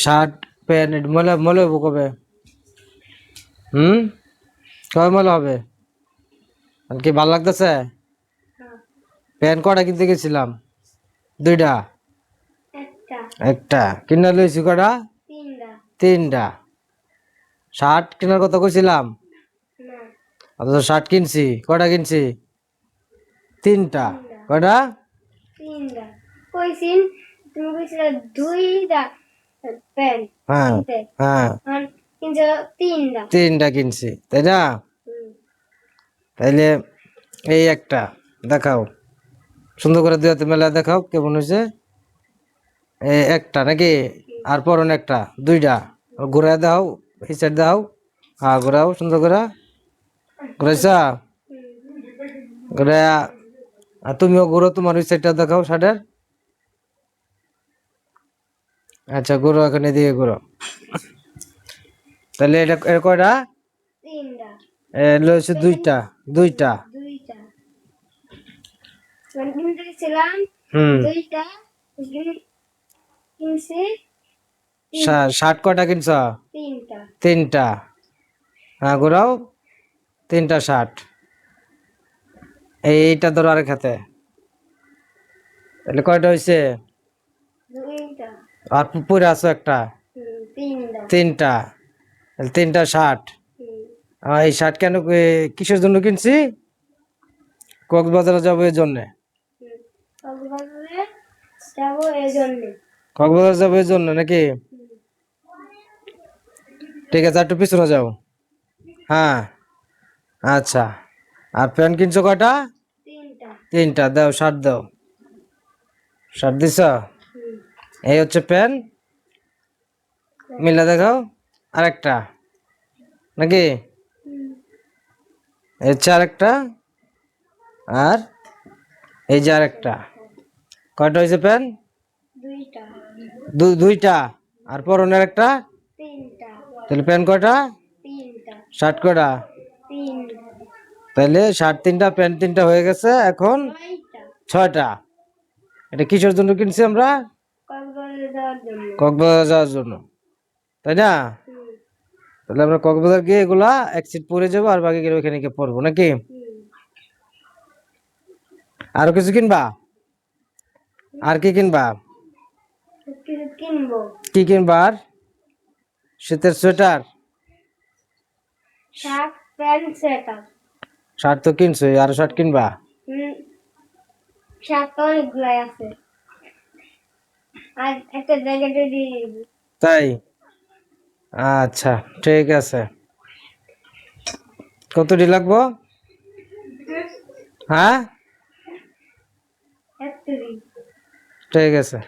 Shirt pant মলে মলে হবো কবে? হুম, কবে মলে হবে? আর কি ভালো লাগতেছে? প্যান্ট কটা কিনতে গেছিলাম? দুইটা? একটা কিনা লইছি। কটা? তিনটা। শার্ট কেনার কথা কইছিলাম, অথচ শার্ট কিনছি। কটা কিনছি? তিনটা। কটা? হ্যাঁ হ্যাঁ, তিনটা কিনছি, তাই না? তাইলে এই একটা দেখাও, সুন্দর করে দুই হাতে মেলা দেখাও কেমন হয়েছে। একটা নাকি? আর পরন একটা, দুইটা। ঘুরাই দাও, এই সাইড দাও। হ্যাঁ ঘুরাও সুন্দর করে। ঘুরাইছা? ঘুরাইয়া আর তুমিও ঘুরো, তোমার ওই সাইডটা দেখাও শার্টের। আচ্ছা ঘুরো, এখানে দিয়ে ঘুরো। তাহলে এটা কয়টা? লইছে দুইটা। দুইটা? হুম। শার্ট কয়টা কিনছ? তিনটা। হ্যাঁ ঘুরাও। তিনটা শার্ট। এইটা ধরো আরেক হাতে। তাহলে কয়টা হয়েছে? আর পরে আছো একটা। তিনটা। তাহলে তিনটা শার্ট। এই শার্ট কেন কিসের জন্য কিনছি? কক্সবাজারে যাবো এই জন্যে। কক্সবাজার যাবো এই জন্য নাকি? ঠিক আছে, একটু পিছনে যাও। হ্যাঁ আচ্ছা। আর প্যান্ট কিনছো কয়টা? তিনটা। দাও শার্ট দাও। শার্ট দিছ? এই হচ্ছে প্যান্ট, মিলা দেখাও। আরেকটা নাকি? এই হচ্ছে আরেকটা। আর এই যে আরেকটা। কয়টা হয়েছে প্যান্ট? দুইটা। আর পরনের একটা। তাহলে প্যান্ট কয়টা? শার্ট কয়টা? তাহলে শার্ট তিনটা, প্যান্ট তিনটা হয়ে গেছে, এখন ছয়টা। এটা কিসের জন্য কিনছি আমরা? কক্সবাজার যাওয়ার জন্য, তাই না? তাহলে আমরা কক্সবাজার গিয়ে এগুলা এক সিট পরে যাবো, আর বাকি গেলে ওইখানে গিয়ে পরবো নাকি? আরো কিছু কিনবা? আর কি কিনবা? কি কিনবা আর? শীতের সোয়েটার? শার্ট তো কিনছো, আরো শার্ট কিনবা? তাই? আচ্ছা ঠিক আছে। কতটি লাগবো? হ্যাঁ ঠিক আছে।